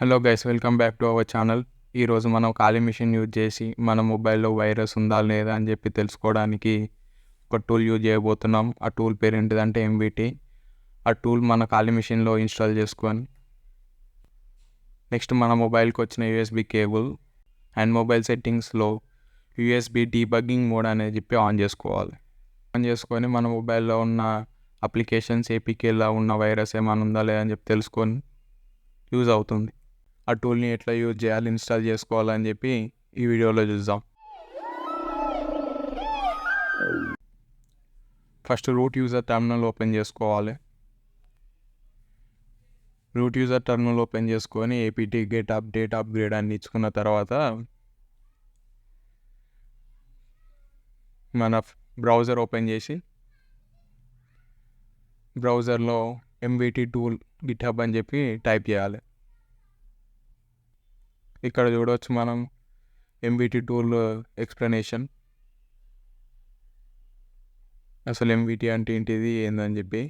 Hello guys, welcome back to our channel. ఈరోజు మనం ఖాళీ మిషన్ యూజ్ చేసి మన మొబైల్లో వైరస్ ఉందా లేదా అని చెప్పి తెలుసుకోవడానికి ఒక టూల్ యూజ్ చేయబోతున్నాం. ఆ టూల్ పేరు ఏంటిదంటే ఎంవిటి. ఆ టూల్ మన ఖాళీ మిషన్లో ఇన్స్టాల్ చేసుకొని నెక్స్ట్ మన మొబైల్కి వచ్చిన యూఎస్బి కేబుల్ అండ్ మొబైల్ సెట్టింగ్స్లో యూఎస్బి డీబగ్గింగ్ మోడ్ అనేది చెప్పి ఆన్ చేసుకోవాలి. ఆన్ చేసుకొని మన మొబైల్లో ఉన్న అప్లికేషన్స్ ఏపీకేలో ఉన్న వైరస్ ఏమైనా ఉందా లేదా అని చెప్పి తెలుసుకొని యూజ్ అవుతుంది. ఆ టూల్ని ఎట్లా యూజ్ చేయాలి, ఇన్స్టాల్ చేసుకోవాలని చెప్పి ఈ వీడియోలో చూద్దాం. First root user terminal open చేసుకోవాలి. రూట్ యూజర్ టెర్మినల్ ఓపెన్ చేసుకొని ఏపీటీ గెట్ అప్డేట్ అప్గ్రేడ్ అని ఇచ్చుకున్న తర్వాత మన బ్రౌజర్ ఓపెన్ చేసి బ్రౌజర్లో ఎంవిటి టూల్ గిట్హబ్ అని చెప్పి టైప్ చేయాలి. ఇక్కడ చూడవచ్చు మనం ఎంవిటి టూల్ ఎక్స్ప్లెనేషన్, అసలు ఎంవిటి అంటే ఏంటిది ఏందని చెప్పి.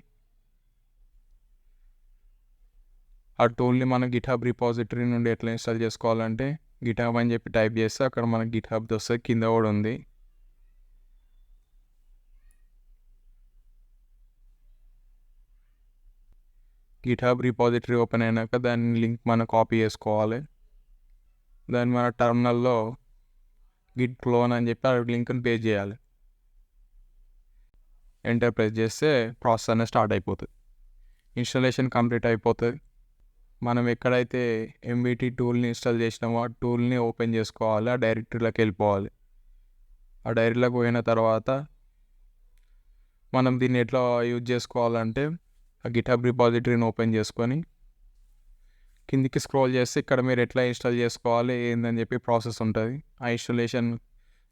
ఆ టూల్ని మన గిట్హబ్ రిపాజిటరీ నుండి ఎట్లా ఇన్స్టాల్ చేసుకోవాలంటే గిట్హబ్ అని చెప్పి టైప్ చేస్తే అక్కడ మనకి గిట్హబ్ వస్తుంది, కింద కూడా ఉంది. గిట్హబ్ రిపాజిటరీ ఓపెన్ అయినాక దాని లింక్ మనం కాపీ చేసుకోవాలి. దాన్ని మన టెర్మినల్లో గిట్ క్లోన్ అని చెప్పి ఆ లింక్ని పేస్ట్ చేయాలి. ఎంటర్ ప్రెస్ చేస్తే ప్రాసెస్ అనేది స్టార్ట్ అయిపోతుంది. ఇన్స్టాలేషన్ కంప్లీట్ అయిపోతుంది. మనం ఎక్కడైతే ఎంవిటి టూల్ని ఇన్స్టాల్ చేసినామో ఆ టూల్ని ఓపెన్ చేసుకోవాలి. ఆ డైరెక్టరీలోకి వెళ్ళిపోవాలి. ఆ డైరెక్టరీలోకి పోయిన తర్వాత మనం దీన్ని ఎట్లా యూజ్ చేసుకోవాలంటే ఆ గిట్హబ్ రిపాజిటరీని ఓపెన్ చేసుకొని కిందికి స్క్రోల్ చేస్తే ఇక్కడ మీరు ఎట్లా ఇన్స్టాల్ చేసుకోవాలి ఏందని చెప్పి ప్రాసెస్ ఉంటుంది. ఆ ఇన్స్టాలేషన్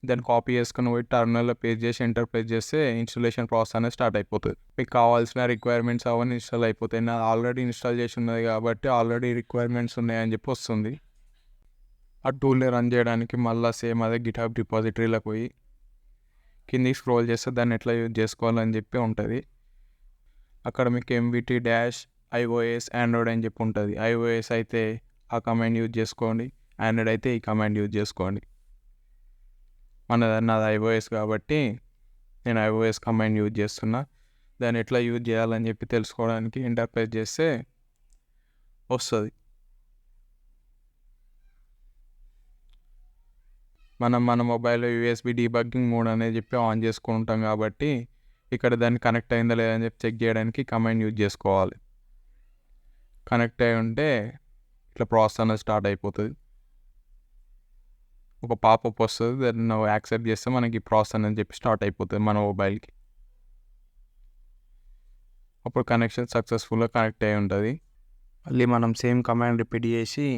దాన్ని కాపీ చేసుకుని పోయి టర్మినల్లో పేస్ట్ చేసి ఎంటర్ ప్రెస్ చేస్తే ఇన్స్టాలేషన్ ప్రాసెస్ అనేది స్టార్ట్ అయిపోతుంది. మీకు కావాల్సిన రిక్వైర్మెంట్స్ అవన్నీ ఇన్స్టాల్ అయిపోతాయి. నాది ఆల్రెడీ ఇన్స్టాల్ చేసి ఉన్నది కాబట్టి ఆల్రెడీ రిక్వైర్మెంట్స్ ఉన్నాయని చెప్పి వస్తుంది. ఆ టూల్ని రన్ చేయడానికి మళ్ళీ సేమ్ అదే గిట్హబ్ రిపాజిటరీలోకి పోయి కిందికి స్క్రోల్ చేస్తే దాన్ని ఎట్లా యూజ్ చేసుకోవాలని చెప్పి ఉంటుంది. అక్కడ మీకు ఎంవిటి డాష్ iOS ఆండ్రాయిడ్ అని చెప్పి ఉంటుంది. iOS అయితే ఆ కమాండ్ యూజ్ చేసుకోండి, ఆండ్రాయిడ్ అయితే ఈ కమాండ్ యూజ్ చేసుకోండి. నాది iOS కాబట్టి నేను iOS కమాండ్ యూజ్ చేస్తున్నా. దాన్ని ఎట్లా యూజ్ చేయాలని చెప్పి తెలుసుకోవడానికి ఎంటర్ ప్రెస్ చేస్తే వస్తుంది. మన మొబైల్లో యూఎస్బి డీబగ్గింగ్ మోడ్ అనేది చెప్పి ఆన్ చేసుకుంటాం కాబట్టి ఇక్కడ దాన్ని కనెక్ట్ అయిందా లేదని చెప్పి చెక్ చేయడానికి కమాండ్ యూజ్ చేసుకోవాలి. కనెక్ట్ అయి ఉంటే ఇట్లా ప్రాసెస్ అనేది స్టార్ట్ అయిపోతుంది. ఒక పాపప్ వస్తుంది, దాన్ని నువ్వు యాక్సెప్ట్ చేస్తే మనకి ప్రాసెస్ అని చెప్పి స్టార్ట్ అయిపోతుంది మన మొబైల్కి. అప్పుడు కనెక్షన్ సక్సెస్ఫుల్గా కనెక్ట్ అయి ఉంటుంది. మళ్ళీ మనం సేమ్ కమాండ్ రిపీట్ చేసి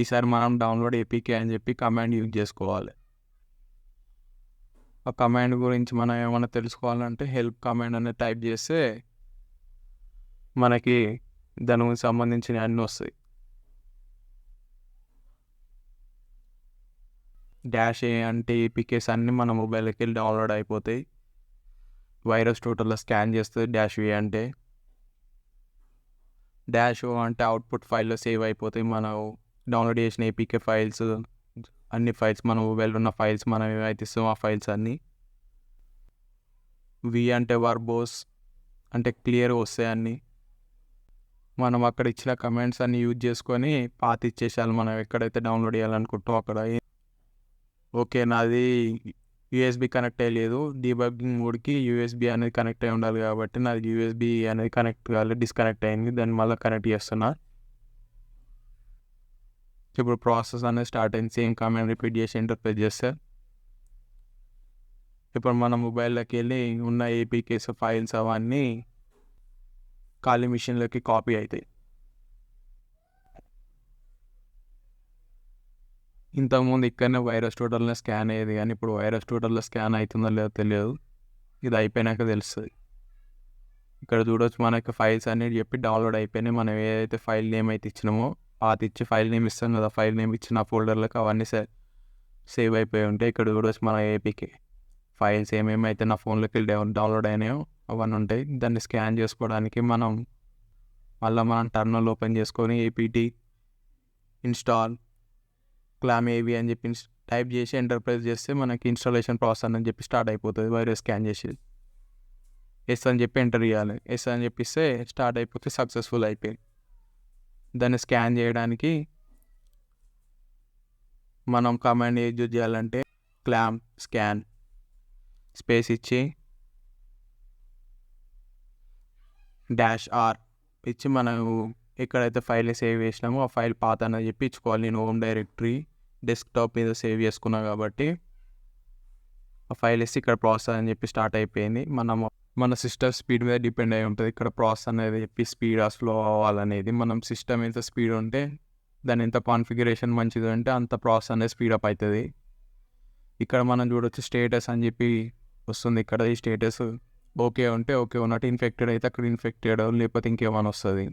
ఈసారి మనం డౌన్లోడ్ ఏపీకే అని చెప్పి కమాండ్ యూజ్ చేసుకోవాలి. ఆ కమాండ్ గురించి మనం ఏమైనా తెలుసుకోవాలంటే హెల్ప్ కమాండ్ అనేది టైప్ చేస్తే మనకి దానికి సంబంధించిన అన్నీ వస్తాయి. డాష్ ఏ అంటే ఏపీకేస్ అన్నీ మన మొబైల్కి వెళ్ళి డౌన్లోడ్ అయిపోతాయి. వైరస్ టోటల్లో స్కాన్ చేస్తుంది. డాష్ ఏ అంటే డాష్ ఓ అంటే అవుట్పుట్ ఫైల్లో సేవ్ అయిపోతాయి. మనం డౌన్లోడ్ చేసిన ఏపీకే ఫైల్స్, అన్ని ఫైల్స్ మన మొబైల్లో ఉన్న ఫైల్స్ మనం ఏవైతే ఇస్తామో ఆ ఫైల్స్ అన్నీ. వి అంటే వర్బోస్ అంటే క్లియర్గా వస్తాయి అన్నీ. మనం అక్కడ ఇచ్చిన కమెంట్స్ అన్నీ యూజ్ చేసుకొని పాత ఇచ్చేసాలి. మనం ఎక్కడైతే డౌన్లోడ్ చేయాలనుకుంటామో అక్కడ. ఓకే, నాది యూఎస్బి కనెక్ట్ అయ్యలేదు, డీబగ్గింగ్ మోడ్కి యూఎస్బి అనేది కనెక్ట్ అయి ఉండాలి కాబట్టి నాది యూఎస్బి అనేది కనెక్ట్ కాలేదు, డిస్కనెక్ట్ అయింది. దాన్ని మళ్ళీ కనెక్ట్ చేస్తున్నా. ఇప్పుడు ప్రాసెస్ అనేది స్టార్ట్ అయింది. సేమ్ కమాండ్ రిపీట్ చేసి ఎంటర్ ప్రెస్ చేస్తే ఇప్పుడు మన మొబైల్లోకి వెళ్ళి ఉన్న ఏపీకేస్ ఫైల్స్ అవన్నీ ఖాళీ మిషన్లోకి కాపీ అవుతాయి. ఇంతకుముందు ఇక్కడనే వైరస్ టోటల్ని స్కాన్ అయ్యేది, కానీ ఇప్పుడు వైరస్ టోటల్లో స్కాన్ అవుతుందో లేదో తెలియదు. ఇది అయిపోయినాక తెలుస్తుంది. ఇక్కడ చూడవచ్చు మనకి ఫైల్స్ అనేది చెప్పి డౌన్లోడ్ అయిపోయినాయి. మనం ఏదైతే ఫైల్ నేమ్ అయితే ఇచ్చినామో అది ఇచ్చి ఫైల్ నేమ్ ఇస్తాం కదా, ఫైల్ నేమ్ ఇచ్చిన ఫోల్డర్లకు అవన్నీ సేవ్ అయిపోయి ఉంటాయి. ఇక్కడ చూడవచ్చు మన ఏపీకే ఫైల్స్ ఏమేమి అయితే నా ఫోన్లోకి డౌన్లోడ్ అయినాయో అవన్నీ ఉంటాయి. దాన్ని స్కాన్ చేసుకోవడానికి మనం టర్మినల్ ఓపెన్ చేసుకొని ఏపీటీ ఇన్స్టాల్ క్లామ్ ఏవి అని చెప్పి టైప్ చేసి ఎంటర్ప్రైజ్ చేస్తే మనకి ఇన్స్టాలేషన్ ప్రాసెస్ అని చెప్పి స్టార్ట్ అయిపోతుంది. వైరస్ స్కాన్ చేసి ఎస్ అని చెప్పి ఎంటర్ చేయాలి. ఎస్ అని చెప్పిస్తే స్టార్ట్ అయిపోతే సక్సెస్ఫుల్ అయిపోయింది. దాన్ని స్కాన్ చేయడానికి మనం కమాండ్ యూజ్ చేయాలంటే క్లామ్ స్కాన్ స్పేస్ ఇచ్చి -R ఇచ్చి మనం ఎక్కడైతే ఫైల్ సేవ్ చేసినామో ఆ ఫైల్ పాత అని చెప్పి ఇచ్చుకోవాలి. నేను హోమ్ డైరెక్టరీ డెస్క్టాప్ మీద సేవ్ చేసుకున్నా కాబట్టి ఆ ఫైల్ వేసి ఇక్కడ ప్రాసెస్ అని చెప్పి స్టార్ట్ అయిపోయింది. మన సిస్టమ్ స్పీడ్ మీద డిపెండ్ అయి ఉంటుంది. ఇక్కడ ప్రాసెస్ అనేది చెప్పి స్పీడ్ స్లో అవ్వాలనేది మనం సిస్టమ్ ఎంత స్పీడ్ ఉంటే దాని ఎంత కాన్ఫిగరేషన్ మంచిది అంటే అంత ప్రాసెస్ అనేది స్పీడప్ అవుతుంది. ఇక్కడ మనం చూడొచ్చు స్టేటస్ అని చెప్పి వస్తుంది. ఇక్కడ ఈ స్టేటస్ ఓకే ఉంటే ఓకే ఉన్నట్టు, ఇన్ఫెక్టెడ్ అయితే అక్కడ ఇన్ఫెక్టెడ్ లేకపోతే ఇంకేమైనా వస్తుంది.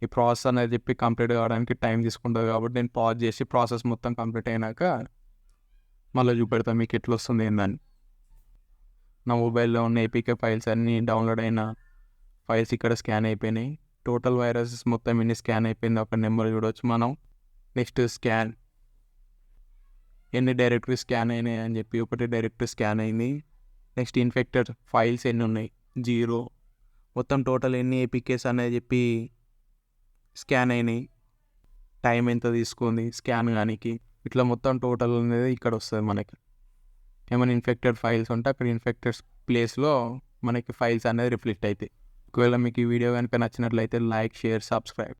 ఈ ప్రాసెస్ అనేది చెప్పి కంప్లీట్ కావడానికి టైం తీసుకుంటుంది కాబట్టి నేను పాజ్ చేసి ప్రాసెస్ మొత్తం కంప్లీట్ అయినాక మళ్ళీ చూపెడతాను మీకు ఎట్లా వస్తుంది ఏందని. నా మొబైల్లో ఉన్న ఏపీకే ఫైల్స్ అన్నీ డౌన్లోడ్ అయిన ఫైల్స్ ఇక్కడ స్కాన్ అయిపోయినాయి. టోటల్ వైరసెస్ మొత్తం ఇన్ని స్కాన్ అయిపోయింది. ఒక నెంబర్ చూడవచ్చు మనం. నెక్స్ట్ స్కాన్ ఎన్ని డైరెక్టరీ స్కాన్ అయినాయి అని చెప్పి ఒకటి డైరెక్టరీ స్కాన్ అయింది. నెక్స్ట్ ఇన్ఫెక్టెడ్ ఫైల్స్ ఎన్ని ఉన్నాయి 0. మొత్తం టోటల్ ఎన్ని ఏపీకేస్ అనేది చెప్పి స్కాన్ అయినాయి, టైం ఎంత తీసుకుంది స్కాన్ కానీకి, ఇట్లా మొత్తం టోటల్ అనేది ఇక్కడ వస్తుంది మనకి. ఏమైనా ఇన్ఫెక్టెడ్ ఫైల్స్ ఉంటే అక్కడ ఇన్ఫెక్టెడ్ ప్లేస్లో మనకి ఫైల్స్ అనేది రిఫ్లెక్ట్ అవుతాయి. ఒకవేళ మీకు ఈ వీడియో కనుక నచ్చినట్లయితే లైక్, షేర్, సబ్స్క్రైబ్.